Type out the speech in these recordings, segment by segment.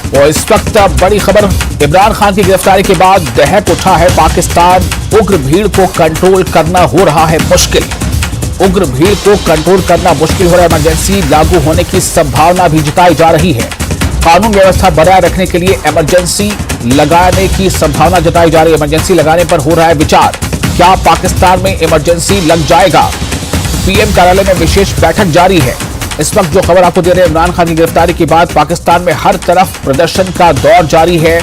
और इस वक्त बड़ी खबर, इमरान खान की गिरफ्तारी के बाद दहक उठा है पाकिस्तान। उग्र भीड़ को कंट्रोल करना हो रहा है मुश्किल। उग्र भीड़ को कंट्रोल करना मुश्किल हो रहा है। इमरजेंसी लागू होने की संभावना भी जताई जा रही है। कानून व्यवस्था बनाए रखने के लिए इमरजेंसी लगाने की संभावना जताई जा रही है। इमरजेंसी लगाने पर हो रहा है विचार। क्या पाकिस्तान में इमरजेंसी लग जाएगा? पीएम कार्यालय में विशेष बैठक जारी है। इस वक्त जो खबर आपको दे रहे हैं, इमरान खान की गिरफ्तारी के बाद पाकिस्तान में हर तरफ प्रदर्शन का दौर जारी है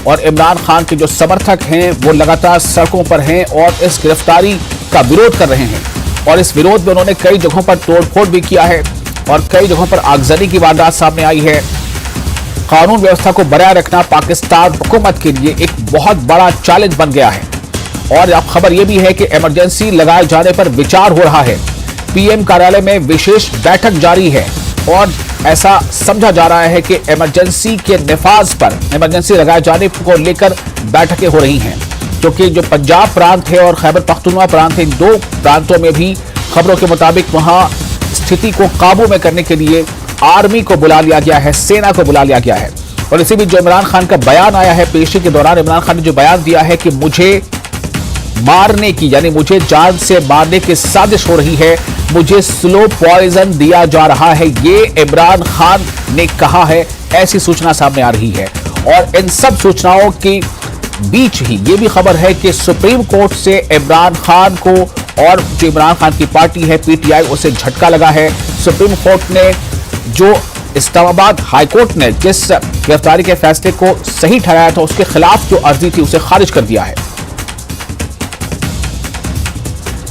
और इमरान खान के जो समर्थक हैं वो लगातार सड़कों पर हैं और इस गिरफ्तारी का विरोध कर रहे हैं। और इस विरोध में उन्होंने कई जगहों पर तोड़फोड़ भी किया है और कई जगहों पर आगजनी की वारदात सामने आई है। कानून व्यवस्था को बनाए रखना पाकिस्तान हुकूमत के लिए एक बहुत बड़ा चैलेंज बन गया है। और अब खबर यह भी है कि इमरजेंसी लगाए जाने पर विचार हो रहा है। पीएम कार्यालय में विशेष बैठक जारी है और ऐसा समझा जा रहा है कि इमरजेंसी के निफाज पर, इमरजेंसी लगाए जाने को लेकर बैठकें हो रही हैं, क्योंकि जो पंजाब प्रांत है और खैबर पख्तूनख्वा प्रांत है, इन दो प्रांतों में भी खबरों के मुताबिक वहां स्थिति को काबू में करने के लिए आर्मी को बुला लिया गया है, सेना को बुला लिया गया है। और इसी बीच जो इमरान खान का बयान आया है पेशी के दौरान, इमरान खान ने जो बयान दिया है कि मुझे मारने की, यानी मुझे जान से मारने की साजिश हो रही है, मुझे स्लो पॉइजन दिया जा रहा है, ये इमरान खान ने कहा है। ऐसी सूचना सामने आ रही है और इन सब सूचनाओं के बीच ही ये भी खबर है कि सुप्रीम कोर्ट से इमरान खान को और जो इमरान खान की पार्टी है पीटीआई, उसे झटका लगा है। सुप्रीम कोर्ट ने जो इस्लामाबाद हाई कोर्ट ने जिस गिरफ्तारी के फैसले को सही ठहराया था, उसके खिलाफ जो अर्जी थी उसे खारिज कर दिया है।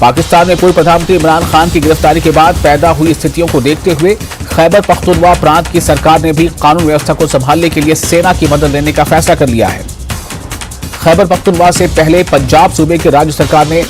पाकिस्तान में पूर्व प्रधानमंत्री इमरान खान की गिरफ्तारी के बाद पैदा हुई स्थितियों को देखते हुए खैबर पख्तूनख्वा प्रांत की सरकार ने भी कानून व्यवस्था को संभालने के लिए सेना की मदद लेने का फैसला कर लिया है। खैबर पख्तूनख्वा से पहले पंजाब सूबे की राज्य सरकार ने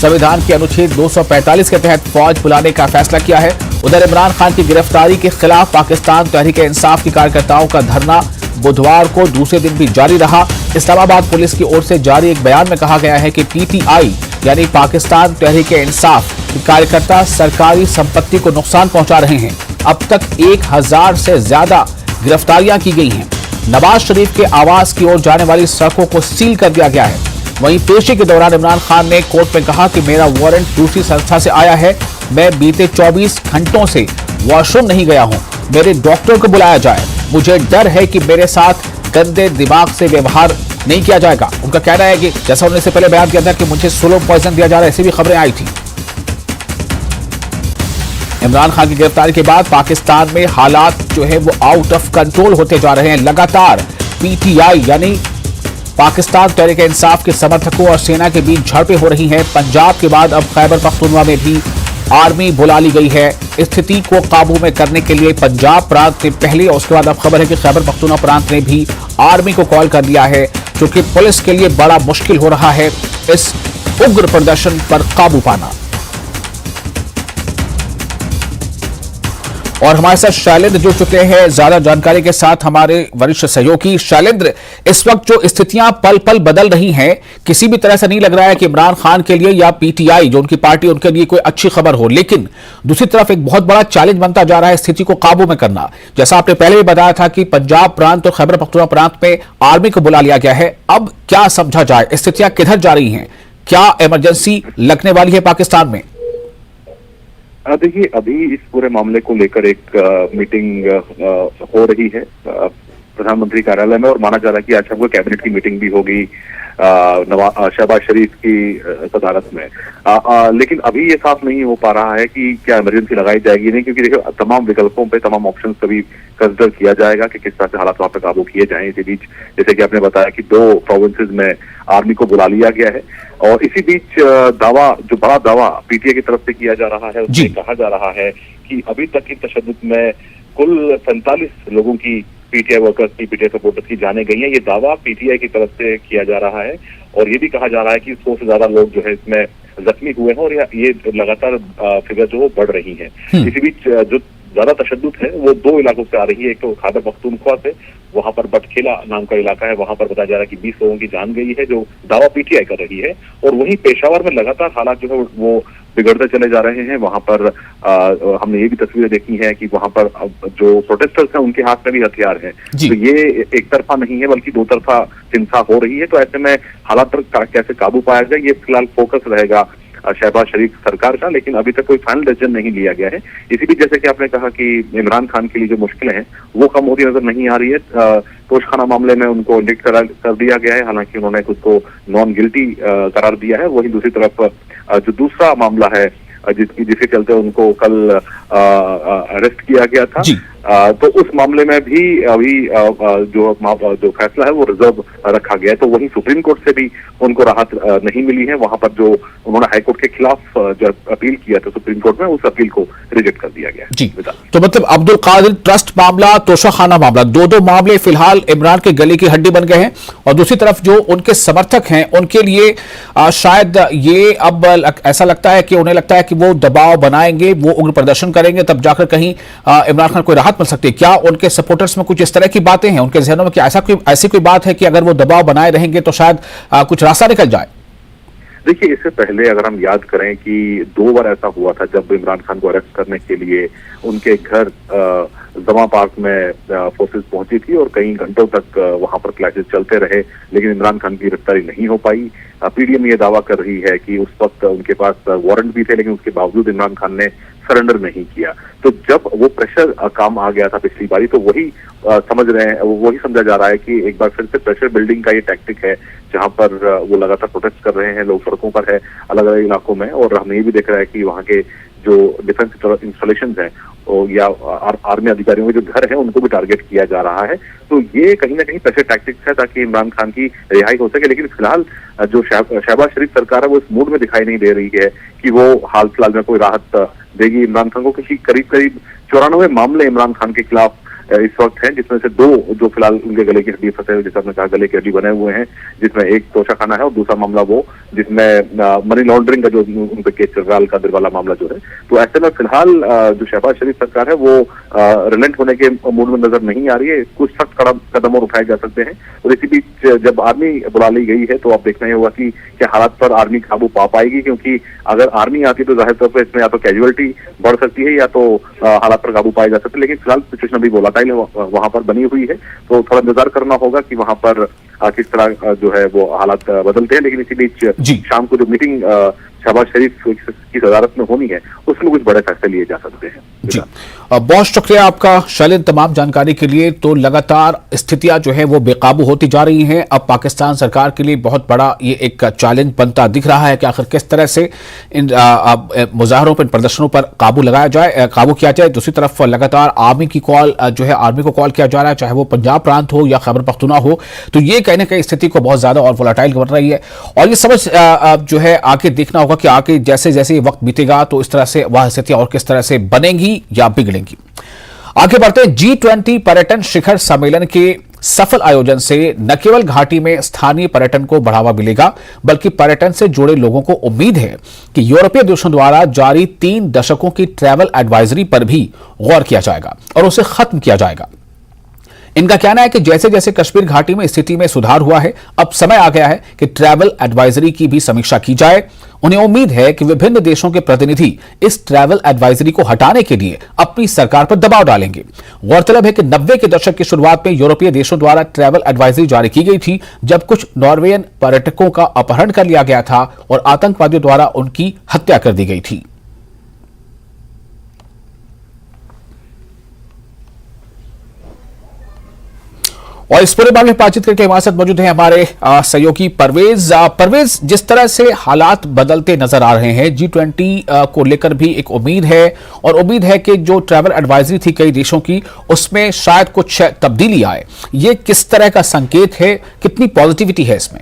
संविधान के अनुच्छेद 245 के तहत फौज बुलाने का फैसला किया है। उधर इमरान खान की गिरफ्तारी के खिलाफ पाकिस्तान तहरीक-ए-इंसाफ के कार्यकर्ताओं का धरना बुधवार को दूसरे दिन भी जारी रहा। इस्लामाबाद पुलिस की ओर से जारी एक बयान में कहा गया है कि पीटीआई यानी पाकिस्तान तहरीक-ए-इंसाफ के कार्यकर्ता सरकारी संपत्ति को नुकसान पहुंचा रहे हैं। अब तक 1000 से ज्यादा गिरफ्तारियां की गई हैं। नवाज शरीफ के आवास की ओर जाने वाली सड़कों को सील कर दिया गया है। वहीं पेशी के दौरान इमरान खान ने कोर्ट में कहा कि मेरा वारंट दूसरी संस्था से आया है, मैं बीते 24 घंटों से वॉशरूम नहीं गया हूं, मेरे डॉक्टर को बुलाया जाए, मुझे डर है कि मेरे साथ गंदे दिमाग से व्यवहार नहीं किया जाएगा। उनका कहना है कि जैसा उन्होंने इससे पहले बयान दिया था कि मुझे स्लो पॉइजन दिया जा रहा है, ऐसी भी खबरें आई थी। इमरान खान की गिरफ्तारी के बाद पाकिस्तान में हालात जो है वो आउट ऑफ कंट्रोल होते जा रहे हैं। लगातार पीटीआई यानी पाकिस्तान तहरीक-ए-इंसाफ के समर्थकों और सेना के बीच झड़पें हो रही हैं। पंजाब के बाद अब खैबर पख्तूनख्वा में भी आर्मी बुला ली गई है स्थिति को काबू में करने के लिए। पंजाब प्रांत ने पहले और उसके बाद अब खबर है कि खैबर पख्तूनख्वा प्रांत ने भी आर्मी को कॉल कर दिया है, जो कि पुलिस के लिए बड़ा मुश्किल हो रहा है इस उग्र प्रदर्शन पर काबू पाना। और हमारे साथ शैलेंद्र जुड़ चुके हैं ज्यादा जानकारी के साथ, हमारे वरिष्ठ सहयोगी। शैलेंद्र, इस वक्त जो स्थितियां पल पल बदल रही हैं, किसी भी तरह से नहीं लग रहा है कि इमरान खान के लिए या पीटीआई जो उनकी पार्टी उनके लिए कोई अच्छी खबर हो, लेकिन दूसरी तरफ एक बहुत बड़ा चैलेंज बनता जा रहा है स्थिति को काबू में करना। जैसा आपने पहले भी बताया था कि पंजाब प्रांत और खैबर पख्तूनख्वा प्रांत में आर्मी को बुला लिया गया है। अब क्या समझा जाए, स्थितियां किधर जा रही हैं? क्या इमरजेंसी लगने वाली है पाकिस्तान में? देखिए, अभी इस पूरे मामले को लेकर एक मीटिंग हो रही है प्रधानमंत्री कार्यालय में और माना जा रहा है कि आज शाम को कैबिनेट की मीटिंग भी होगी शहबाज शरीफ की सदारत में। लेकिन अभी ये साफ नहीं हो पा रहा है कि क्या इमरजेंसी लगाई जाएगी नहीं, क्योंकि देखिए तमाम विकल्पों पे, तमाम ऑप्शंस का भी कंसिडर किया जाएगा कि किस तरह से हालात वहां पर काबू किए जाएं। इसी बीच जैसे कि आपने बताया कि 2 प्रोविंसेस में आर्मी को बुला लिया गया है और इसी बीच दावा, जो बड़ा दावा पीटीआई की तरफ से किया जा रहा है, उसमें कहा जा रहा है कि अभी तक की तशद्दुद में कुल 47 लोगों की पीटीआई वर्कर्स की, पीटीआई सपोर्टर्स की जाने गई हैं। ये दावा पीटीआई की तरफ से किया जा रहा है और ये भी कहा जा रहा है कि 100 से ज्यादा लोग जो है इसमें जख्मी हुए हैं और ये लगातार फिगर जो बढ़ रही है। इसी बीच जो ज्यादा तशद्दुद है वो 2 इलाकों से आ रही है। एक तो खैबर पख्तूनख्वा से, वहां पर बटखेला नाम का इलाका है, वहां पर बताया जा रहा है कि 20 लोगों की जान गई है, जो दावा पीटीआई कर रही है। और वहीं पेशावर में लगातार हालात जो है वो बिगड़ते चले जा रहे हैं। वहां पर हमने ये भी तस्वीरें देखी हैं कि वहां पर जो प्रोटेस्टर्स हैं उनके हाथ में भी हथियार हैं। तो ये एक तरफा नहीं है बल्कि दो तरफा हिंसा हो रही है। तो ऐसे में हालात पर कैसे काबू पाया जाए, ये फिलहाल फोकस रहेगा शहबाज शरीफ सरकार का, लेकिन अभी तक कोई फाइनल डिसीजन नहीं लिया गया है। इसी बीच जैसे कि आपने कहा कि इमरान खान के लिए जो मुश्किलें हैं वो कम होती नजर नहीं आ रही है। तोशखाना मामले में उनको इंडिक्ट कर दिया गया है, हालांकि उन्होंने खुद को नॉन गिल्टी करार दिया है। वहीं दूसरी तरफ जो दूसरा मामला है जिसके चलते उनको कल अरेस्ट किया गया था, तो उस मामले में भी अभी जो फैसला है वो रिजर्व रखा गया है। तो वहीं सुप्रीम कोर्ट से भी उनको राहत नहीं मिली है। वहां पर जो उन्होंने हाईकोर्ट के खिलाफ जो अपील किया था सुप्रीम कोर्ट में, उस अपील को रिजेक्ट कर दिया गया जी। तो मतलब अब्दुल कादिर ट्रस्ट मामला, तोशाखाना मामला, दो मामले फिलहाल इमरान के गले की हड्डी बन गए हैं। और दूसरी तरफ जो उनके समर्थक हैं उनके लिए शायद ये अब ऐसा लगता है कि उन्हें लगता है कि वो दबाव बनाएंगे, वो उग्र प्रदर्शन करेंगे, तब जाकर कहीं इमरान खान को राहत मिल सकती है। क्या उनके सपोर्टर्स में कुछ इस तरह की बातें हैं उनके जहनों में, कि ऐसी कोई बात है कि अगर वो दबाव बनाए रहेंगे तो शायद कुछ रास्ता निकल जाए? देखिए, इससे पहले अगर हम याद करें कि 2 बार ऐसा हुआ था जब इमरान खान को अरेस्ट करने के लिए उनके घर जमा पार्क में फोर्सेस पहुंची थी और कई घंटों तक वहां पर क्लैशेस चलते रहे, लेकिन इमरान खान की गिरफ्तारी नहीं हो पाई। पीडीएम ये दावा कर रही है कि उस वक्त उनके पास वारंट भी थे, लेकिन उसके बावजूद इमरान खान ने सरेंडर नहीं किया। तो जब वो प्रेशर काम आ गया था पिछली बारी, तो वही वही समझा जा रहा है कि एक बार फिर से प्रेशर बिल्डिंग का ये टैक्टिक है, जहां पर वो लगातार प्रोटेस्ट कर रहे हैं, लोग सड़कों पर है अलग अलग इलाकों में। और हमें ये भी देख रहा है कि वहां के जो डिफेंस इंस्टॉलेशन है या आर्मी अधिकारियों के जो घर हैं उनको भी टारगेट किया जा रहा है। तो ये कहीं ना कहीं प्रेशर टैक्टिक्स है ताकि इमरान खान की रिहाई हो सके। लेकिन फिलहाल जो शहबाज शरीफ सरकार है वो इस मूड में दिखाई नहीं दे रही है कि वो हाल फिलहाल में कोई राहत देगी इमरान खान को। क्योंकि करीब 94 मामले इमरान खान के खिलाफ इस वक्त हैं, जिसमें से 2 जो फिलहाल उनके गले की हड्डी फंसे हुए, जैसे आपने कहा गले की हड्डी बने हुए हैं, जिसमें एक तोशाखाना है और दूसरा मामला वो जिसमें मनी लॉन्ड्रिंग का जो उन पे केस चल रहा है, अलकादिर वाला मामला जो है। तो ऐसे में फिलहाल जो शहबाज शरीफ सरकार है वो रिलेंट होने के मूड में नजर नहीं आ रही है। कुछ सख्त कदम और उठाए जा सकते हैं। और इसी बीच जब आर्मी बुला ली गई है तो अब देखना ही होगा कि क्या हालात पर आर्मी काबू पा पाएगी, क्योंकि अगर आर्मी आती तो जाहिर तौर पर इसमें या तो कैजुअलिटी बढ़ सकती है या तो हालात पर काबू पाए जा सकते हैं। लेकिन फिलहाल सिचुएशन अभी वोलाटाइल वहां पर बनी हुई है, तो थोड़ा इंतजार करना होगा कि वहां पर किस तरह जो है वो हालात बदलते हैं। लेकिन इसी बीच शाम को जो मीटिंग शहबाज शरीफ की सदारत में होनी है उसमें कुछ बड़े फैसले लिए जा सकते हैं। जी, बहुत शुक्रिया आपका शालिन तमाम जानकारी के लिए। तो लगातार स्थितियां जो है वो बेकाबू होती जा रही हैं। अब पाकिस्तान सरकार के लिए बहुत बड़ा ये एक चैलेंज बनता दिख रहा है कि आखिर किस तरह से इन मुजाहरों पर, इन प्रदर्शनों पर काबू किया जाए। दूसरी तरफ लगातार आर्मी की कॉल जो है, आर्मी को कॉल किया जा रहा है, चाहे वो पंजाब प्रांत हो या खैबर पख्तूनख्वा हो। तो ये कहीं ना कहीं स्थिति को बहुत ज्यादा और वोलाटाइल बन रही है। और ये समझ जो है आगे देखना होगा कि आगे जैसे जैसे वक्त बीतेगा तो इस तरह से वह स्थितियां और किस तरह से बनेंगी या बिगड़ेंगी। आगे बढ़ते हैं। G20 पर्यटन शिखर सम्मेलन के सफल आयोजन से न केवल घाटी में स्थानीय पर्यटन को बढ़ावा मिलेगा, बल्कि पर्यटन से जुड़े लोगों को उम्मीद है कि यूरोपीय देशों द्वारा जारी 3 दशकों की ट्रैवल एडवाइजरी पर भी गौर किया जाएगा और उसे खत्म किया जाएगा। इनका कहना है कि जैसे जैसे कश्मीर घाटी में स्थिति में सुधार हुआ है, अब समय आ गया है कि ट्रैवल एडवाइजरी की भी समीक्षा की जाए। उन्हें उम्मीद है कि विभिन्न देशों के प्रतिनिधि इस ट्रैवल एडवाइजरी को हटाने के लिए अपनी सरकार पर दबाव डालेंगे। गौरतलब है कि 90 के दशक की शुरुआत में यूरोपीय देशों द्वारा ट्रैवल एडवाइजरी जारी की गई थी, जब कुछ नॉर्वेयन पर्यटकों का अपहरण कर लिया गया था और आतंकवादियों द्वारा उनकी हत्या कर दी गई थी। और इस पूरे मामले में बातचीत करके हमारे साथ मौजूद हैं हमारे सहयोगी परवेज। जिस तरह से हालात बदलते नजर आ रहे हैं, G20 को लेकर भी एक उम्मीद है और उम्मीद है कि जो ट्रैवल एडवाइजरी थी कई देशों की उसमें शायद कुछ तब्दीली आए। ये किस तरह का संकेत है, कितनी पॉजिटिविटी है इसमें?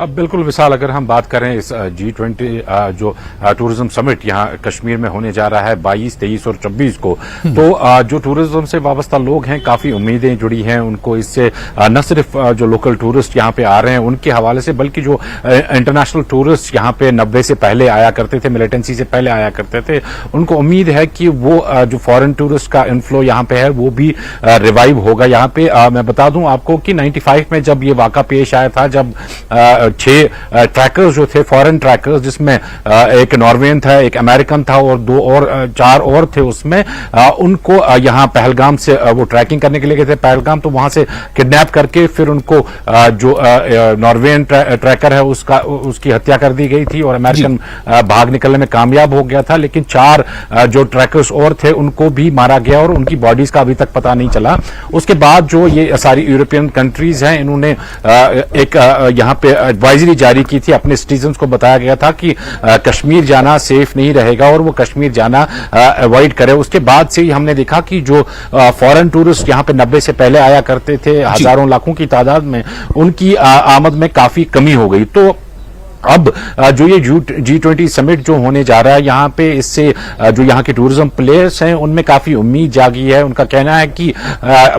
बिल्कुल विशाल, अगर हम बात करें इस G20 जो टूरिज्म समिट यहाँ कश्मीर में होने जा रहा है 22, 23 और 24 को, तो जो टूरिज्म से वाबस्ता लोग हैं काफी उम्मीदें जुड़ी हैं उनको इससे। न सिर्फ जो लोकल टूरिस्ट यहाँ पे आ रहे हैं उनके हवाले से, बल्कि जो इंटरनेशनल टूरिस्ट यहाँ पे 90 से पहले आया करते थे, मिलिटेंसी से पहले आया करते थे, उनको उम्मीद है कि वो जो फॉरेन टूरिस्ट का इन्फ्लो यहाँ पे है वो भी रिवाइव होगा यहाँ पे। मैं बता दूं आपको कि 95 में जब ये वाक़ा पेश आया था, जब 6 ट्रैकर्स जो थे, फॉरेन ट्रैकर्स, जिसमें एक नॉर्वेन था, एक अमेरिकन था और 4 और थे उसमें, उनको यहां पहलगाम से वो ट्रैकिंग करने के लिए गए थे पहलगाम, तो वहां से किडनैप करके फिर उनको जो नॉर्वेन ट्रैकर है उसकी हत्या कर दी गई थी और अमेरिकन भाग निकलने में कामयाब हो गया था। लेकिन 4 जो ट्रैकर्स और थे उनको भी मारा गया और उनकी बॉडीज का अभी तक पता नहीं चला। उसके बाद जो ये सारी यूरोपियन कंट्रीज हैं, इन्होंने एक यहां पे एडवाइजरी जारी की थी, अपने सिटीजन्स को बताया गया था कि कश्मीर जाना सेफ नहीं रहेगा और वो कश्मीर जाना अवॉइड करे। उसके बाद से ही हमने देखा कि जो फॉरेन टूरिस्ट यहां पे 90 से पहले आया करते थे हजारों लाखों की तादाद में, उनकी आमद में काफी कमी हो गई। तो अब जो ये G20 समिट जो होने जा रहा है, यहाँ पे इससे जो यहाँ के टूरिज्म प्लेयर्स हैं उनमें काफी उम्मीद जागी है। उनका कहना है कि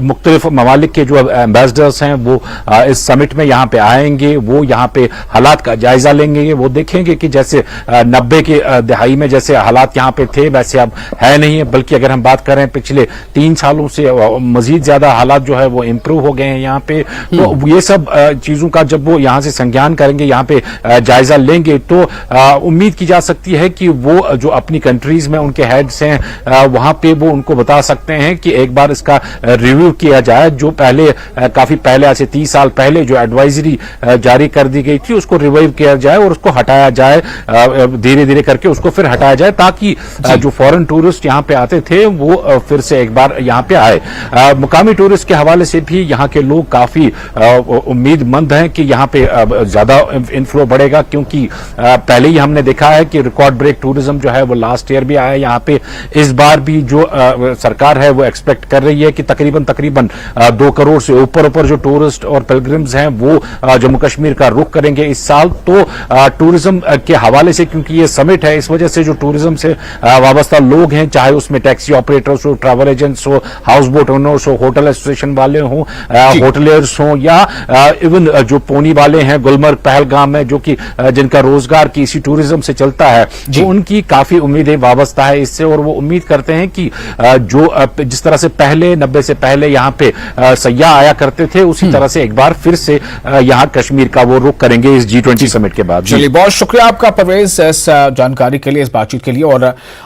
मुख्तलिफ ममालिक के जो एम्बेसडर्स हैं वो इस समिट में यहाँ पे आएंगे, वो यहाँ पे हालात का जायजा लेंगे, वो देखेंगे कि जैसे 90 के दहाई में जैसे हालात यहाँ पे थे वैसे अब है नहीं है, बल्कि अगर हम बात करें पिछले 3 सालों से मजीद ज्यादा हालात जो है वो इम्प्रूव हो गए हैं यहाँ पे। तो ये सब चीजों का जब वो यहाँ से संज्ञान करेंगे, यहाँ पे जायजा लेंगे, तो उम्मीद की जा सकती है कि वो जो अपनी कंट्रीज में उनके हेड्स हैं वहां पे वो उनको बता सकते हैं कि एक बार इसका रिव्यू किया जाए। जो पहले काफी पहले ऐसे 30 साल पहले जो एडवाइजरी जारी कर दी गई थी उसको रिवाइव किया जाए और उसको हटाया जाए, धीरे धीरे करके उसको फिर हटाया जाए, ताकि जो फॉरेन टूरिस्ट यहाँ पे आते थे वो फिर से एक बार यहाँ पे आए। मुकामी टूरिस्ट के हवाले से भी यहाँ के लोग काफी उम्मीदमंद हैं कि यहाँ पे ज्यादा इनफ्लो बढ़ेगा, क्योंकि पहले ही हमने देखा है कि रिकॉर्ड ब्रेक टूरिज्म जो है वो लास्ट ईयर भी आया यहाँ पे। इस बार भी जो सरकार है वो एक्सपेक्ट कर रही है कि तकरीबन 2 करोड़ से ऊपर जो टूरिस्ट और पिलग्रिम्स हैं वो जम्मू कश्मीर का रुख करेंगे इस साल। तो टूरिज्म के हवाले से, क्योंकि ये समिट है, इस वजह से जो टूरिज्म से वाबस्ता लोग हैं, चाहे उसमें टैक्सी ऑपरेटर्स हो, ट्रैवल एजेंट्स हो, हाउस बोट ओनर्स हो, होटल एसोसिएशन वाले हों, होटलियर्स हों, या इवन जो पोनी वाले हैं गुलमर्ग पहलगाम में, जो कि जिनका रोजगार की इसी टूरिज्म से चलता है, तो उनकी काफी उम्मीदें वाबस्ता है इससे। और वो उम्मीद करते हैं कि जो जिस तरह से पहले 90 से पहले यहाँ पे सयाह आया करते थे, उसी तरह से एक बार फिर से यहाँ कश्मीर का वो रुख करेंगे इस G20 समिट के बाद। चलिए, बहुत शुक्रिया आपका परवेज इस जानकारी के लिए, इस बातचीत के लिए। और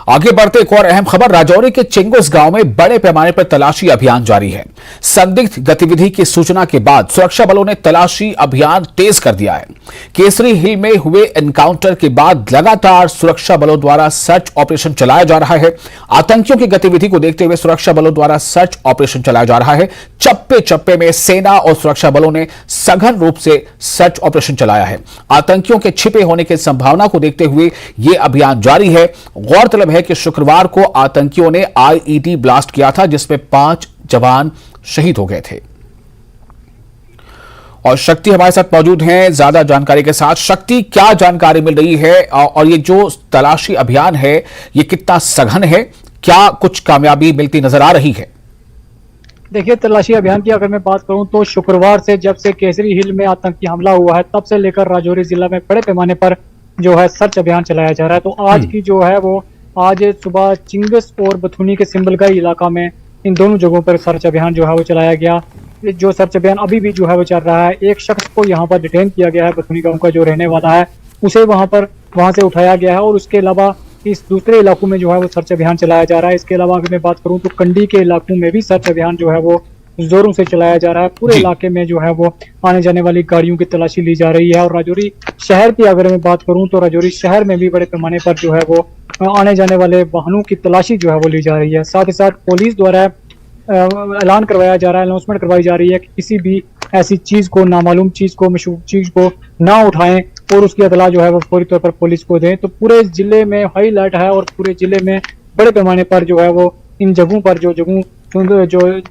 आगे बढ़ते एक और अहम खबर, राजौरी के चिंगुस गांव में बड़े पैमाने पर तलाशी अभियान जारी है। संदिग्ध गतिविधि की सूचना के बाद सुरक्षा बलों ने तलाशी अभियान तेज कर दिया है। केसरी हिल में हुए एनकाउंटर के बाद लगातार सुरक्षा बलों द्वारा सर्च ऑपरेशन चलाया जा रहा है। आतंकियों की गतिविधि को देखते हुए सुरक्षा बलों द्वारा सर्च ऑपरेशन चलाया जा रहा है। चप्पे चप्पे में सेना और सुरक्षा बलों ने सघन रूप से सर्च ऑपरेशन चलाया है। आतंकियों के छिपे होने की संभावना को देखते हुए यह अभियान जारी है। गौरतलब है कि शुक्रवार को आतंकियों ने IED ब्लास्ट किया था, जिसमें 5 जवान शहीद हो गए थे। और शक्ति हमारे साथ मौजूद हैं ज्यादा जानकारी के साथ। शक्ति, क्या जानकारी मिल रही है और ये जो तलाशी अभियान है ये कितना सघन है, क्या कुछ कामयाबी मिलती नजर आ रही है? देखिए, तलाशी अभियान की अगर मैं बात करूं तो शुक्रवार से जब से केसरी हिल में आतंकी हमला हुआ है तब से लेकर राजौरी जिला में बड़े पैमाने पर जो है सर्च अभियान चलाया जा रहा है। तो आज की जो है वो आज सुबह चिंगस और बथुनी के सिंबलगाई इलाका में इन दोनों जगहों पर सर्च अभियान जो है वो चलाया गया। जो सर्च अभियान अभी भी जो है वो चल रहा है। एक शख्स को यहाँ पर डिटेन किया गया है, बथुनी गांव का जो रहने वाला है, उसे वहां से उठाया गया है। और उसके अलावा इस दूसरे इलाकों में जो है वो सर्च अभियान चलाया जा रहा है। इसके अलावा अगर मैं बात करूं तो कंडी के इलाकों में भी सर्च अभियान जो है वो जोरों से चलाया जा रहा है। पूरे इलाके में जो है वो आने जाने वाली गाड़ियों की तलाशी ली जा रही है। और राजौरी शहर की अगर मैं बात करूं तो राजौरी शहर में भी बड़े पैमाने पर जो है वो आने जाने वाले वाहनों की तलाशी जो है वो ली जा रही है। साथ ही साथ पुलिस द्वारा ऐलान करवाया जा रहा है, अनाउंसमेंट करवाई जा रही है कि किसी भी ऐसी चीज को, नामालूम चीज को, मशहूर चीज को ना उठाएं और उसकी इत्तला जो है वो फौरी तौर पर पुलिस को दें। तो पूरे जिले में हाई अलर्ट है और पूरे जिले में बड़े पैमाने पर जो है वो इन जगहों पर जो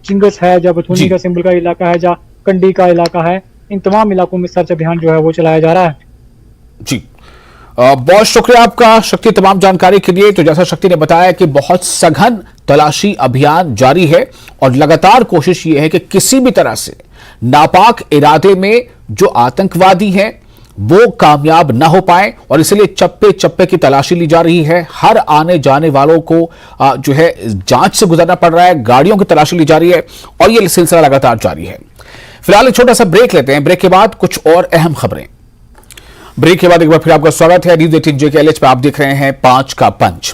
चिंगस है, जहाँ बथुनी का सिंबल का इलाका है, जहाँ कंडी का इलाका है, इन तमाम इलाकों में सर्च अभियान जो है वो चलाया जा रहा है। जी, बहुत शुक्रिया आपका शक्ति तमाम जानकारी के लिए। तो जैसा शक्ति ने बताया कि बहुत सघन तलाशी अभियान जारी है और लगातार कोशिश ये है कि किसी भी तरह से नापाक इरादे में जो आतंकवादी हैं वो कामयाब ना हो पाए, और इसलिए चप्पे चप्पे की तलाशी ली जा रही है। हर आने जाने वालों को जो है जांच से गुजरना पड़ रहा है, गाड़ियों की तलाशी ली जा रही है और यह सिलसिला लगातार जारी है। फिलहाल एक छोटा सा ब्रेक लेते हैं, ब्रेक के बाद कुछ और अहम खबरें। ब्रेक के बाद एक बार फिर आपका स्वागत है। न्यूज 18 JKLH पे आप देख रहे हैं 5 का पंच।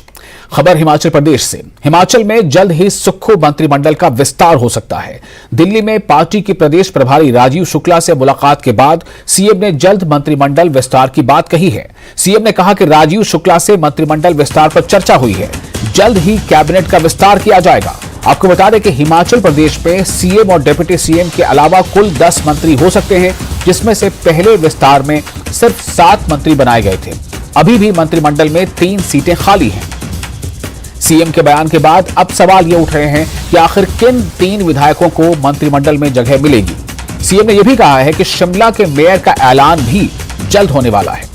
खबर हिमाचल प्रदेश से। हिमाचल में जल्द ही सुक्खू मंत्रिमंडल का विस्तार हो सकता है। दिल्ली में पार्टी के प्रदेश प्रभारी राजीव शुक्ला से मुलाकात के बाद सीएम ने जल्द मंत्रिमंडल विस्तार की बात कही है। सीएम ने कहा कि राजीव शुक्ला से मंत्रिमंडल विस्तार पर चर्चा हुई है। जल्द ही कैबिनेट का विस्तार किया जाएगा। आपको बता दें कि हिमाचल प्रदेश में सीएम और डिप्टी सीएम के अलावा कुल 10 मंत्री हो सकते हैं, जिसमें से पहले विस्तार में सिर्फ 7 मंत्री बनाए गए थे। अभी भी मंत्रिमंडल में 3 सीटें खाली हैं। सीएम के बयान के बाद अब सवाल ये उठ रहे हैं कि आखिर किन 3 विधायकों को मंत्रिमंडल में जगह मिलेगी। सीएम ने यह भी कहा है कि शिमला के मेयर का ऐलान भी जल्द होने वाला है।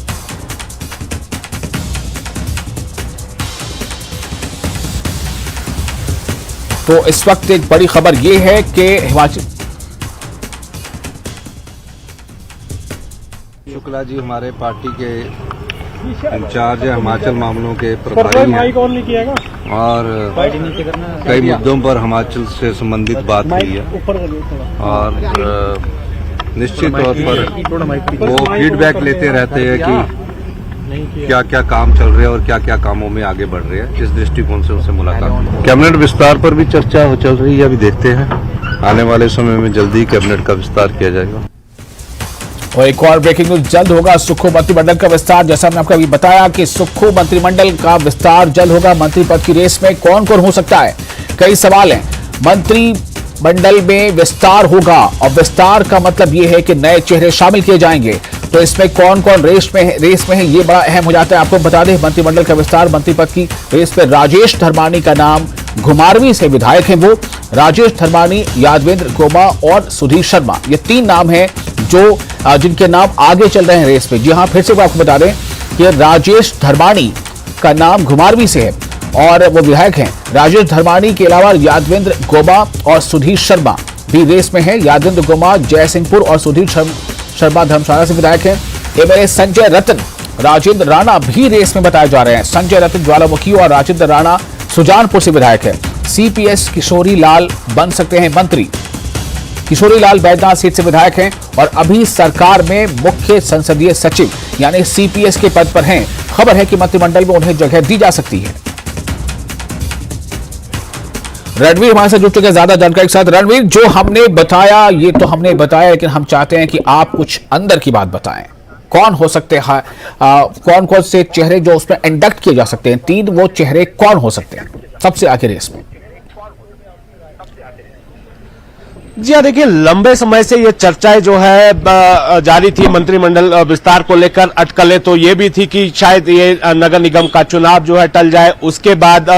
तो इस वक्त एक बड़ी खबर यह है कि हिमाचल शुक्ला जी हमारे पार्टी के इंचार्ज है, हिमाचल मामलों के प्रभारी हैं और कई मुद्दों पर हिमाचल से संबंधित बात हुई है और निश्चित तौर पर वो फीडबैक लेते रहते हैं कि क्या क्या काम चल रहे हैं और क्या क्या कामों में आगे बढ़ रहे हैं। इस दृष्टिकोण से उनसे मुलाकात हुई। कैबिनेट विस्तार पर भी चर्चा चल रही है, अभी देखते हैं आने वाले समय में जल्दी कैबिनेट का विस्तार किया जाएगा। और एक और ब्रेकिंग न्यूज, जल्द होगा सुक्खू मंत्रिमंडल का विस्तार। जैसा हमने आपको अभी बताया कि सुक्खू मंत्रिमंडल का विस्तार जल्द होगा। मंत्री पद की रेस में कौन कौन हो सकता है, कई सवाल हैं। मंत्रिमंडल में विस्तार होगा और विस्तार का मतलब यह है कि नए चेहरे शामिल किए जाएंगे। तो इसमें कौन कौन रेस में है, ये बड़ा अहम हो जाता है। आपको बता दें, मंत्रिमंडल का विस्तार, मंत्री पद की रेस में राजेश धर्मानी का नाम, घुमारवीं से विधायक हैं वो। राजेश धर्मानी, यादवेंद्र गोमा और सुधीर शर्मा, ये 3 नाम हैं जो जिनके नाम आगे चल रहे हैं रेस में। जी हाँ, फिर से आपको बता दें कि राजेश धर्मानी का नाम घुमारवीं से है और वो विधायक हैं। राजेश धर्मानी के अलावा यादवेंद्र गोमा और सुधीर शर्मा भी रेस में है। यादवेंद्र गोमा जयसिंहपुर और सुधीर शर्मा धर्मशाला से विधायक हैं। एमएलए संजय रतन, राजेंद्र राणा भी रेस में बताए जा रहे हैं। संजय रतन ज्वालामुखी और राजेंद्र राणा सुजानपुर से विधायक है। सीपीएस किशोरी लाल बन सकते हैं मंत्री। किशोरी लाल बैजनाथ सीट से विधायक हैं और अभी सरकार में मुख्य संसदीय सचिव यानी सीपीएस के पद पर हैं। खबर है कि मंत्रिमंडल में उन्हें जगह दी जा सकती है। रणवीर हमारे साथ जुड़ चुके हैं ज्यादा जानकारी के साथ। रणवीर, जो हमने बताया ये तो हमने बताया, लेकिन हम चाहते हैं कि आप कुछ अंदर की बात बताएं। कौन हो सकते हैं, कौन कौन से चेहरे जो उसमें इंडक्ट किए जा सकते हैं, 3 वो चेहरे कौन हो सकते हैं सबसे आगे रेस में? जी हाँ, देखिए लंबे समय से ये चर्चाएं जो है जारी थी मंत्रिमंडल विस्तार को लेकर। अटकलें तो ये भी थी कि शायद ये नगर निगम का चुनाव जो है टल जाए, उसके बाद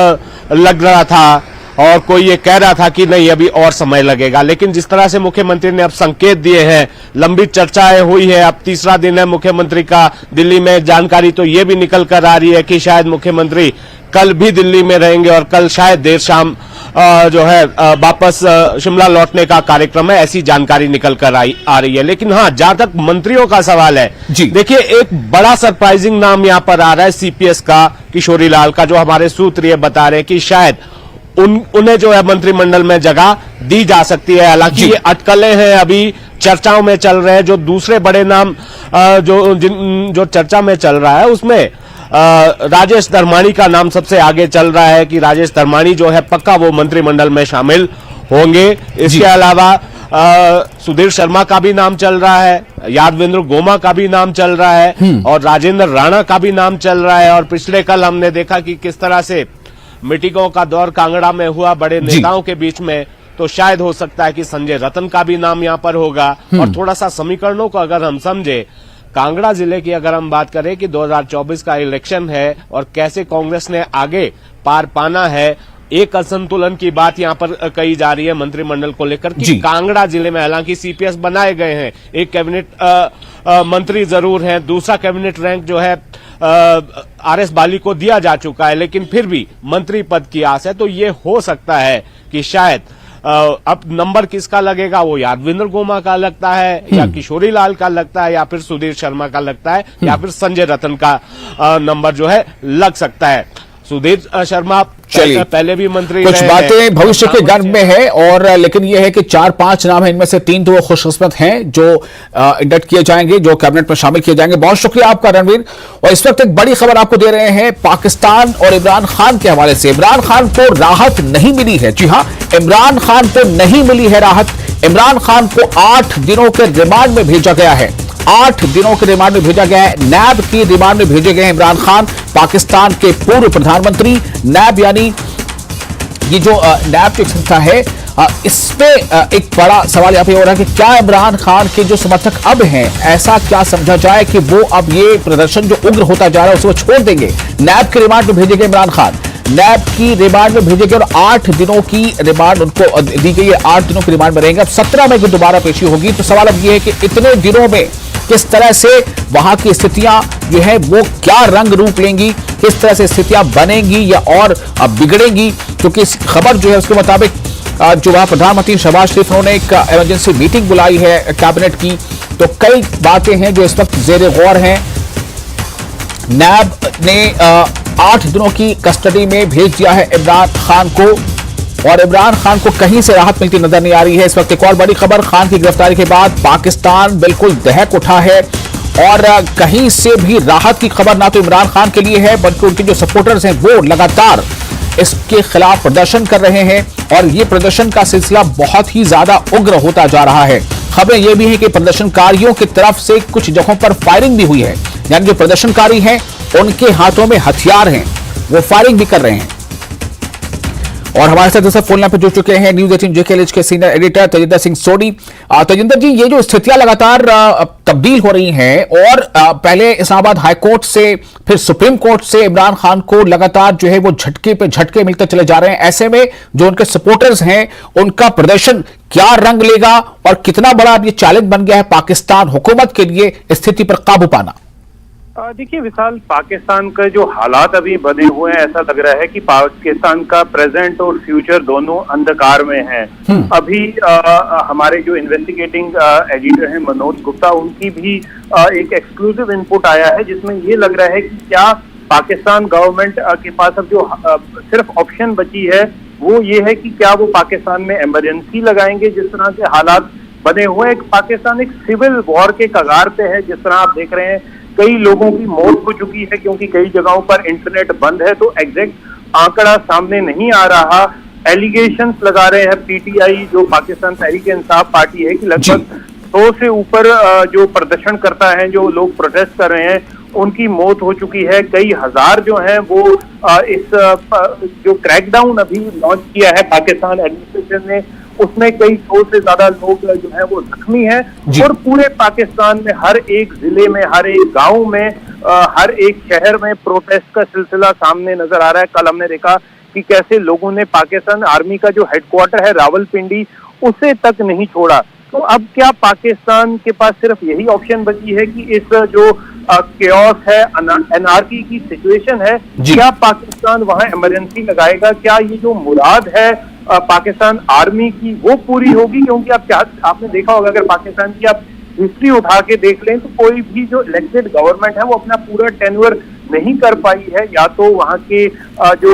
लग रहा था और कोई ये कह रहा था कि नहीं अभी और समय लगेगा। लेकिन जिस तरह से मुख्यमंत्री ने अब संकेत दिए हैं, लंबी चर्चाएं हुई है, अब तीसरा दिन है मुख्यमंत्री का दिल्ली में। जानकारी तो ये भी निकल कर आ रही है कि शायद मुख्यमंत्री कल भी दिल्ली में रहेंगे और कल शायद देर शाम जो है वापस शिमला लौटने का कार्यक्रम है, ऐसी जानकारी निकल कर आ रही है। लेकिन हाँ, जहां तक मंत्रियों का सवाल है, देखिए एक बड़ा सरप्राइजिंग नाम यहां पर आ रहा है सीपीएस का, किशोरी लाल का, जो हमारे सूत्र ये बता रहे हैं कि शायद उन्हें जो है मंत्रिमंडल में जगह दी जा सकती है। हालांकि ये अटकलें हैं, अभी चर्चाओं में चल रहे हैं। जो दूसरे बड़े नाम जो चर्चा में चल रहा है उसमें राजेश धर्मानी का नाम सबसे आगे चल रहा है कि राजेश धर्मानी जो है पक्का वो मंत्रिमंडल में शामिल होंगे। इसके अलावा सुधीर शर्मा का भी नाम चल रहा है, यादवेंद्र गोमा का भी नाम चल रहा है और राजेंद्र राणा का भी नाम चल रहा है। और पिछले कल हमने देखा कि किस तरह से मीटिंगों का दौर कांगड़ा में हुआ बड़े नेताओं के बीच में, तो शायद हो सकता है कि संजय रतन का भी नाम यहां पर होगा। और थोड़ा सा समीकरणों को अगर हम समझे, कांगड़ा जिले की अगर हम बात करें कि 2024 का इलेक्शन है और कैसे कांग्रेस ने आगे पार पाना है, एक असंतुलन की बात यहां पर कही जा रही है मंत्रिमंडल को लेकर कि कांगड़ा जिले में हालांकि सीपीएस बनाए गए हैं, एक कैबिनेट मंत्री जरूर हैं, दूसरा कैबिनेट रैंक जो है आरएस बाली को दिया जा चुका है, लेकिन फिर भी मंत्री पद की आस है। तो ये हो सकता है कि शायद अब नंबर किसका लगेगा, वो यादवेंद्र गोमा का लगता है या किशोरी लाल का लगता है या फिर सुधीर शर्मा का लगता है या फिर संजय रतन का नंबर जो है लग सकता है। सुधीर शर्मा चलिए, पहले भी मंत्री कुछ रहे बातें हैं। भविष्य के गर्भ में है और लेकिन यह है कि 4-5 नाम है, इनमें से 3 तो वो खुशकिस्मत हैं जो इंडक्ट किए जाएंगे, जो कैबिनेट में शामिल किए जाएंगे। बहुत शुक्रिया आपका रणवीर। और इस वक्त एक बड़ी खबर आपको दे रहे हैं पाकिस्तान और इमरान खान के हवाले से। इमरान खान को राहत नहीं मिली है। जी हां, इमरान खान को नहीं मिली है राहत। इमरान खान को 8 दिनों के रिमांड में भेजा गया है। 8 दिनों के रिमांड में भेजा गया है। नैब की रिमांड में भेजे गए हैं इमरान खान, पाकिस्तान के पूर्व प्रधानमंत्री। नैब यानी ये जो नैब की संस्था है, इसमें एक बड़ा सवाल यहां पे हो रहा है कि क्या इमरान खान के जो समर्थक अब हैं, ऐसा क्या समझा जाए कि वो अब ये प्रदर्शन जो उग्र होता जा रहा है उसे वो छोड़ देंगे। नैब के रिमांड में भेजे गए इमरान खान, नैब की रिमांड में भेजे गए और 8 दिनों की रिमांड उनको दी गई है। 8 दिनों की रिमांड में रहेंगे। अब 17 मई को दोबारा पेशी होगी। तो सवाल अब ये है कि इतने दिनों में किस तरह से वहां की स्थितियां जो है वो क्या रंग रूप लेंगी, किस तरह से स्थितियां बनेंगी या और बिगड़ेंगी। क्योंकि इस खबर जो है उसके मुताबिक जो वहां प्रधानमंत्री शहबाज शरीफ उन्होंने एक इमरजेंसी मीटिंग बुलाई है कैबिनेट की। तो कई बातें हैं जो इस वक्त जेर गौर हैं। नैब ने 8 दिनों की कस्टडी में भेज दिया है इमरान खान को और इमरान खान को कहीं से राहत मिलती नजर नहीं आ रही है। इस वक्त एक और बड़ी खबर, खान की गिरफ्तारी के बाद पाकिस्तान बिल्कुल दहक उठा है और कहीं से भी राहत की खबर ना तो इमरान खान के लिए है बल्कि उनके जो सपोर्टर्स हैं वो लगातार इसके खिलाफ प्रदर्शन कर रहे हैं और ये प्रदर्शन का सिलसिला बहुत ही ज्यादा उग्र होता जा रहा है। खबरें ये भी हैं कि प्रदर्शनकारियों की तरफ से कुछ जगहों पर फायरिंग भी हुई है, यानी जो प्रदर्शनकारी हैं उनके हाथों में हथियार हैं, वो फायरिंग भी कर रहे हैं। और हमारे साथ दोस्तों फोन लाइन पर जुड़ चुके हैं न्यूज 18 JKLH के सीनियर एडिटर तजिंदर सिंह सोडी। तजिंदर जी, ये जो स्थितियां लगातार तब्दील हो रही हैं और पहले इस्लामाबाद हाईकोर्ट से फिर सुप्रीम कोर्ट से इमरान खान को लगातार जो है वो झटके पे झटके मिलते चले जा रहे हैं, ऐसे में जो उनके सपोर्टर्स हैं उनका प्रदर्शन क्या रंग लेगा और कितना बड़ा अब ये चैलेंज बन गया है पाकिस्तान हुकूमत के लिए स्थिति पर काबू पाना? देखिए विशाल, पाकिस्तान का जो हालात अभी बने हुए हैं, ऐसा लग रहा है कि पाकिस्तान का प्रेजेंट और फ्यूचर दोनों अंधकार में हैं। अभी हमारे जो इन्वेस्टिगेटिंग एडिटर हैं मनोज गुप्ता, उनकी भी एक एक्सक्लूसिव इनपुट आया है जिसमें ये लग रहा है कि क्या पाकिस्तान गवर्नमेंट के पास अब जो सिर्फ ऑप्शन बची है वो ये है कि क्या वो पाकिस्तान में इमरजेंसी लगाएंगे। जिस तरह से हालात बने हुए हैं, पाकिस्तान एक सिविल वॉर के कगार पे है। जिस तरह आप देख रहे हैं कई लोगों की मौत हो चुकी है क्योंकि कई जगहों पर इंटरनेट बंद है, तो एग्जैक्ट आंकड़ा सामने नहीं आ रहा। एलिगेशंस लगा रहे हैं पीटीआई जो पाकिस्तान तहरीक इंसाफ पार्टी है कि लगभग 100 से ऊपर जो प्रदर्शन करता है, जो लोग प्रोटेस्ट कर रहे हैं, उनकी मौत हो चुकी है। कई हजार जो हैं वो इस जो क्रैकडाउन अभी लॉन्च किया है पाकिस्तान एडमिनिस्ट्रेशन ने, उसमें कई 100 से ज्यादा लोग जो है वो जख्मी हैं और पूरे पाकिस्तान में हर एक जिले में, हर एक गांव में, हर एक शहर में प्रोटेस्ट का सिलसिला सामने नजर आ रहा है। कल हमने देखा कि कैसे लोगों ने पाकिस्तान आर्मी का जो हेडक्वार्टर है रावलपिंडी, उसे तक नहीं छोड़ा। तो अब क्या पाकिस्तान के पास सिर्फ यही ऑप्शन बची है कि इस जो केओस है, एनआरकी की सिचुएशन है, क्या पाकिस्तान वहां इमरजेंसी लगाएगा? क्या ये जो मुराद है पाकिस्तान आर्मी की वो पूरी होगी? क्योंकि आपने देखा होगा, अगर पाकिस्तान की आप हिस्ट्री उठा के देख लें तो कोई भी जो इलेक्टेड गवर्नमेंट है वो अपना पूरा टेन्योर नहीं कर पाई है। या तो वहां के जो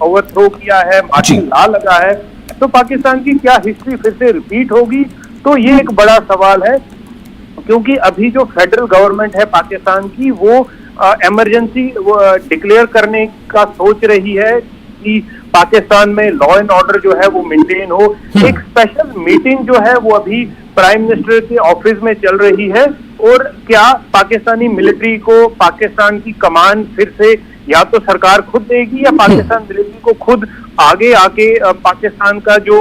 ओवरथ्रो किया है, मार्शल लॉ लगा है, तो पाकिस्तान की क्या हिस्ट्री फिर से रिपीट होगी? तो ये एक बड़ा सवाल है, क्योंकि अभी जो फेडरल गवर्नमेंट है पाकिस्तान की वो इमरजेंसी डिक्लेयर करने का सोच रही है कि पाकिस्तान में लॉ एंड ऑर्डर जो है वो मेंटेन हो। एक स्पेशल मीटिंग जो है वो अभी प्राइम मिनिस्टर के ऑफिस में चल रही है और क्या पाकिस्तानी मिलिट्री को पाकिस्तान की कमान फिर से या तो सरकार खुद देगी या पाकिस्तान मिलिट्री को खुद आगे आके पाकिस्तान का जो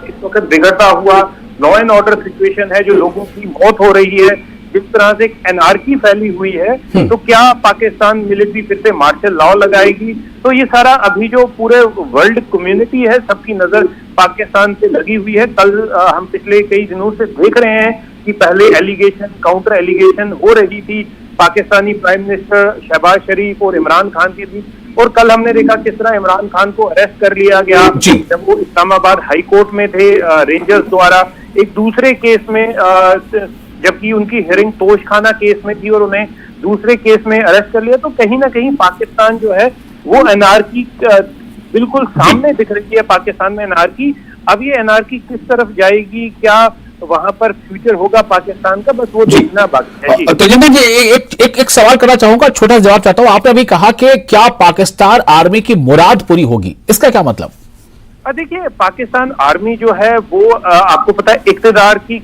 इस वक्त बिगड़ता हुआ लॉ एंड ऑर्डर सिचुएशन है, जो लोगों की मौत हो रही है, जिस तरह से एनआरकी फैली हुई है, तो क्या पाकिस्तान मिलिट्री फिर से मार्शल लॉ लगाएगी? तो ये सारा अभी जो पूरे वर्ल्ड कम्युनिटी है सबकी नजर पाकिस्तान पे लगी हुई है। कल हम पिछले कई दिनों से देख रहे हैं कि पहले एलिगेशन काउंटर एलिगेशन हो रही थी पाकिस्तानी प्राइम मिनिस्टर शहबाज शरीफ और इमरान खान के बीच, और कल हमने देखा किस तरह इमरान खान को अरेस्ट कर लिया गया जब वो इस्लामाबाद हाई कोर्ट में थे रेंजर्स द्वारा एक दूसरे केस में, जबकि उनकी हियरिंग तोशखाना केस में थी और उन्हें दूसरे केस में अरेस्ट कर लिया। तो कहीं ना कहीं पाकिस्तान जो है वो एनआरकी बिल्कुल सामने दिख रही है पाकिस्तान में एनआरकी। अब ये एनआरकी किस तरफ जाएगी, क्या वहां पर फ्यूचर होगा पाकिस्तान का, बस वो देखना बाकी है। जी तजिंदर जी, एक सवाल करना चाहूंगा, छोटा सा जवाब चाहता हूं। आपने अभी कहा कि क्या पाकिस्तान आर्मी की मुराद पूरी होगी, इसका क्या मतलब? देखिए, पाकिस्तान आर्मी जो है वो आपको पता है इक्तदार की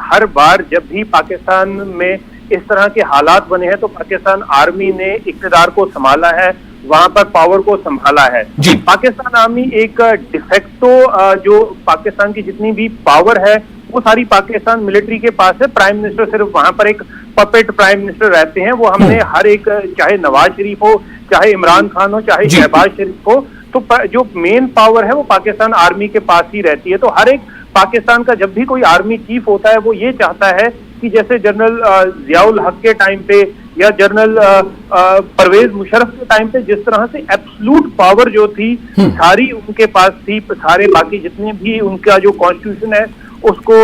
हर बार जब भी पाकिस्तान में इस तरह के हालात बने हैं तो पाकिस्तान आर्मी ने इक्तदार को संभाला है, वहां पर पावर को संभाला है। पाकिस्तान आर्मी एक डिफेक्टो जो पाकिस्तान की जितनी भी पावर है वो सारी पाकिस्तान मिलिट्री के पास है। प्राइम मिनिस्टर सिर्फ वहां पर एक पपेट प्राइम मिनिस्टर रहते हैं। वो हमने हर एक, चाहे नवाज शरीफ हो, चाहे इमरान खान हो, चाहे शहबाज शरीफ हो, तो जो मेन पावर है वो पाकिस्तान आर्मी के पास ही रहती है। तो हर एक पाकिस्तान का जब भी कोई आर्मी चीफ होता है वो ये चाहता है कि जैसे जनरल जियाउल हक के टाइम पे या जनरल परवेज मुशर्रफ के टाइम पे जिस तरह से एब्सोल्यूट पावर जो थी सारी उनके पास थी, सारे बाकी जितने भी उनका जो कॉन्स्टिट्यूशन है उसको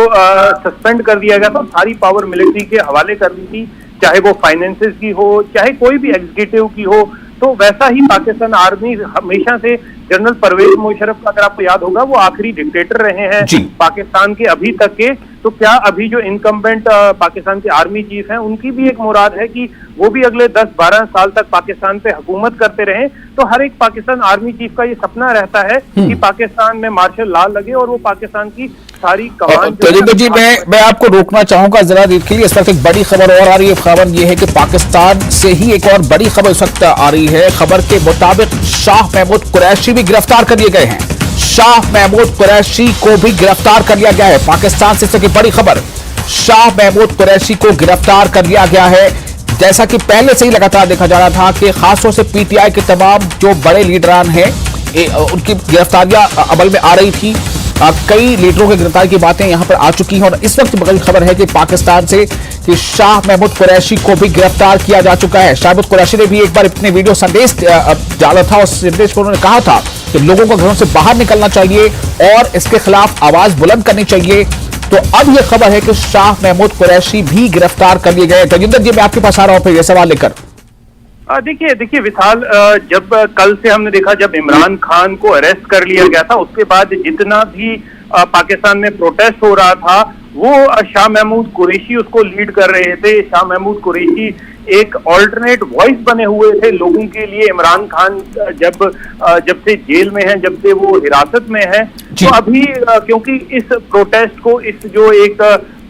सस्पेंड कर दिया गया था, सारी पावर मिलिट्री के हवाले कर दी थी, चाहे वो फाइनेंसेस की हो, चाहे कोई भी एग्जीक्यूटिव की हो। तो वैसा ही पाकिस्तान आर्मी हमेशा से, जनरल परवेज मुशर्रफ का अगर आपको याद होगा वो आखिरी डिक्टेटर रहे हैं पाकिस्तान के अभी तक के। तो क्या अभी जो इनकम्बेंट पाकिस्तान के आर्मी चीफ हैं उनकी भी एक मुराद है कि वो भी अगले 10-12 साल तक पाकिस्तान पे हुकूमत करते रहें? तो हर एक पाकिस्तान आर्मी चीफ का ये सपना रहता है कि पाकिस्तान में मार्शल लॉ लगे और वो पाकिस्तान की सारी कमान। तजिंदर जी, मैं आपको रोकना चाहूंगा जरा देर के लिए। इस वक्त एक बड़ी खबर और आ रही है। खबर ये है कि पाकिस्तान से ही एक और बड़ी खबर इस वक्त आ रही है। खबर के मुताबिक शाह महमूद कुरैशी भी गिरफ्तार कर लिए गए हैं। शाह महमूद कुरैशी को भी गिरफ्तार कर लिया गया है। पाकिस्तान से इसकी बड़ी खबर, शाह महमूद कुरैशी को गिरफ्तार कर लिया गया है। जैसा कि पहले से ही लगातार देखा जा रहा था कि खासतौर से पीटीआई के तमाम जो बड़े लीडरान हैं उनकी गिरफ्तारियां अमल में आ रही थी। कई लीडरों की गिरफ्तारी की बातें यहां पर आ चुकी हैं और इस वक्त बड़ी खबर है कि पाकिस्तान से कि शाह महमूद कुरैशी को भी गिरफ्तार किया जा चुका है। शाह महमूद कुरैशी ने भी एक बार अपने वीडियो संदेश डाला था। उस संदेश में उन्होंने कहा था कि लोगों को घरों से बाहर निकलना चाहिए और इसके खिलाफ आवाज बुलंद करनी चाहिए। तो अब यह खबर है कि शाह महमूद कुरैशी भी गिरफ्तार कर लिए गए। तजिंदर जी, मैं आपके पास आ रहा हूं फिर यह सवाल लेकर। देखिए विशाल, जब कल से हमने देखा जब इमरान खान को अरेस्ट कर लिया गया था उसके बाद जितना भी पाकिस्तान में प्रोटेस्ट हो रहा था वो शाह महमूद कुरैशी उसको लीड कर रहे थे। शाह महमूद कुरैशी एक ऑल्टरनेट वॉइस बने हुए थे लोगों के लिए। इमरान खान जब से जेल में है, जब से वो हिरासत में है, तो अभी क्योंकि इस प्रोटेस्ट को, इस जो एक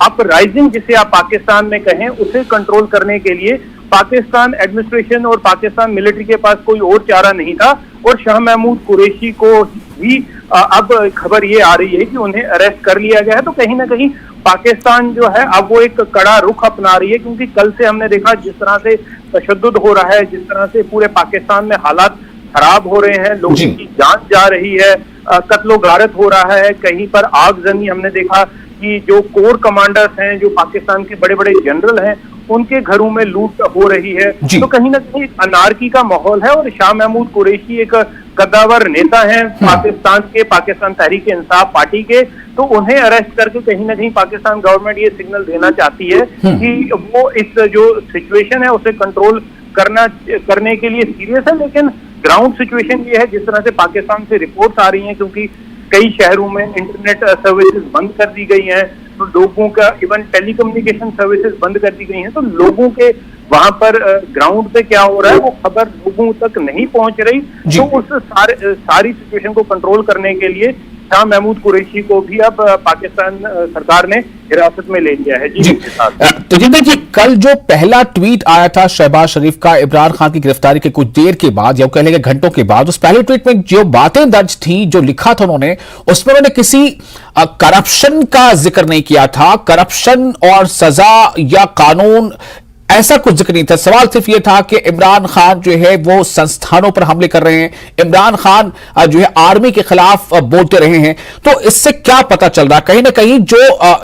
अपराइजिंग जिसे आप पाकिस्तान में कहें, उसे कंट्रोल करने के लिए पाकिस्तान एडमिनिस्ट्रेशन और पाकिस्तान मिलिट्री के पास कोई और चारा नहीं था और शाह महमूद कुरैशी को भी अब खबर ये आ रही है कि उन्हें अरेस्ट कर लिया गया है। तो कहीं ना कहीं पाकिस्तान जो है अब वो एक कड़ा रुख अपना रही है, क्योंकि कल से हमने देखा जिस तरह से तशद्दुद हो रहा है, जिस तरह से पूरे पाकिस्तान में हालात खराब हो रहे हैं, लोगों की जान जा रही है, कत्लो गारत हो रहा है, कहीं पर आगजनी हमने देखा कि जो कोर कमांडर्स हैं, जो पाकिस्तान के बड़े बड़े जनरल हैं, उनके घरों में लूट हो रही है। तो कहीं ना कहीं अनारकी का माहौल है और शाह महमूद कुरैशी एक कद्दावर नेता हैं पाकिस्तान के, पाकिस्तान तहरीक इंसाफ पार्टी के। तो उन्हें अरेस्ट करके कहीं ना कहीं पाकिस्तान गवर्नमेंट ये सिग्नल देना चाहती है कि वो इस जो सिचुएशन है उसे कंट्रोल करने के लिए सीरियस है। लेकिन ग्राउंड सिचुएशन ये है, जिस तरह से पाकिस्तान से रिपोर्ट्स आ रही हैं, क्योंकि कई शहरों में इंटरनेट सर्विसेज बंद कर दी गई हैं, तो लोगों का इवन टेलीकम्युनिकेशन सर्विसेज बंद कर दी गई हैं, तो लोगों के वहां पर ग्राउंड पे क्या हो रहा है वो खबर लोगों तक नहीं पहुंच रही। तो उस सारी सिचुएशन को कंट्रोल करने के लिए शाह महमूद कुरैशी को भी अब पाकिस्तान सरकार ने हिरासत में ले लिया है। जी तजिंदर जी, कल जो पहला ट्वीट आया था शहबाज शरीफ का इमरान खान की गिरफ्तारी के कुछ देर के बाद या कह लेंगे घंटों के बाद, उस पहले ट्वीट में जो बातें दर्ज थी, जो लिखा था उन्होंने, उसमें उन्होंने किसी करप्शन का जिक्र नहीं किया था। करप्शन और सजा या कानून ऐसा कुछ जिक्र नहीं था। सवाल सिर्फ ये था कि इमरान खान जो है वो संस्थानों पर हमले कर रहे हैं, इमरान खान जो है आर्मी के खिलाफ बोलते रहे हैं। तो इससे क्या पता चल रहा, कहीं ना कहीं जो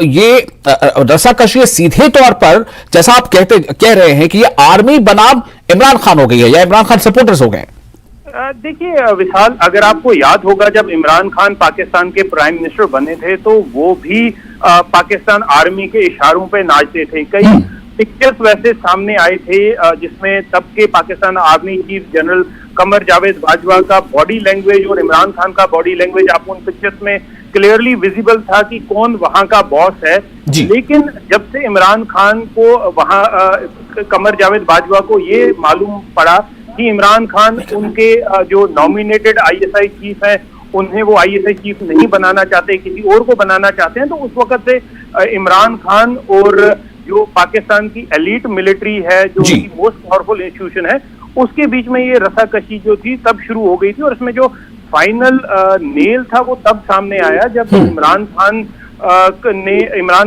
ये रसाकशी सीधे तौर पर, जैसा आप कह रहे हैं कि ये आर्मी बनाम इमरान खान हो गई है या इमरान खान सपोर्टर्स हो गए? देखिए विशाल, अगर आपको याद होगा जब इमरान खान पाकिस्तान के प्राइम मिनिस्टर बने थे तो वो भी पाकिस्तान आर्मी के इशारों पे नाचते थे। कई पिक्चर्स वैसे सामने आए थे जिसमें तब के Pakistan army chief general Qamar Javed Bajwa का बॉडी लैंग्वेज और इमरान खान का बॉडी लैंग्वेज आपको उन पिक्चर्स में क्लियरली विजिबल था कि कौन वहां का बॉस है। लेकिन जब से इमरान खान को वहां कमर जावेद बाजवा को ये मालूम पड़ा कि इमरान खान उनके जो नॉमिनेटेड आईएसआई चीफ हैं उन्हें वो आईएसआई चीफ नहीं बनाना चाहते, किसी और को बनाना चाहते हैं, तो उस वक्त से इमरान खान और जो पाकिस्तान की एलीट मिलिट्री है, जो उनकी मोस्ट पावरफुल इंस्टीट्यूशन है, उसके बीच में ये रसाकशी जो थी तब शुरू हो गई थी। और इसमें जो फाइनल नेल था वो तब सामने आया जब इमरान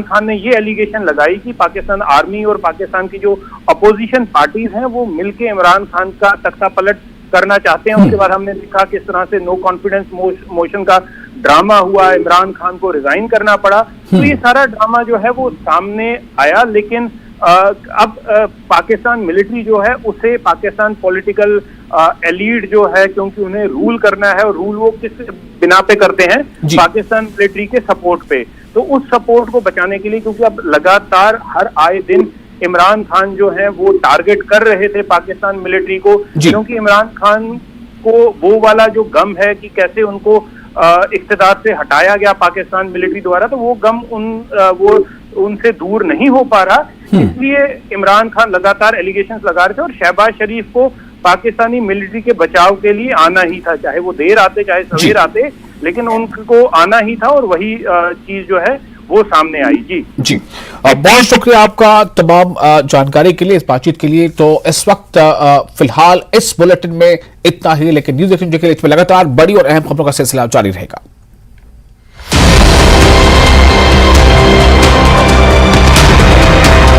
खान ने ये एलिगेशन लगाई कि पाकिस्तान आर्मी और पाकिस्तान की जो अपोजिशन पार्टीज हैं वो मिलके इमरान खान का तख्ता पलट करना चाहते हैं। उसके बाद हमने देखा किस तरह से नो कॉन्फिडेंस मोशन का ड्रामा हुआ, इमरान खान को रिजाइन करना पड़ा। तो ये सारा ड्रामा जो है वो सामने आया। लेकिन अब पाकिस्तान मिलिट्री जो है उसे पाकिस्तान पॉलिटिकल एलीट जो है, क्योंकि उन्हें रूल करना है और रूल वो किस बिना पे करते हैं, पाकिस्तान मिलिट्री के सपोर्ट पे। तो उस सपोर्ट को बचाने के लिए, क्योंकि अब लगातार हर आए दिन इमरान खान जो है वो टारगेट कर रहे थे पाकिस्तान मिलिट्री को, क्योंकि इमरान खान को वो वाला जो गम है कि कैसे उनको इख्तिदार से हटाया गया पाकिस्तान मिलिट्री द्वारा, तो वो गम वो उनसे दूर नहीं हो पा रहा। इसलिए इमरान खान लगातार एलिगेशंस लगा रहे थे और शहबाज शरीफ को पाकिस्तानी मिलिट्री के बचाव के लिए आना ही था, चाहे वो देर आते चाहे सवेर आते, लेकिन उनको आना ही था और वही चीज जो है वो सामने आई। जी बहुत शुक्रिया आपका तमाम जानकारी के लिए, इस बातचीत के लिए। तो इस वक्त फिलहाल इस बुलेटिन में इतना ही, लेकिन न्यूज़ 18 के लिए इसमें लगातार बड़ी और अहम खबरों का सिलसिला जारी रहेगा।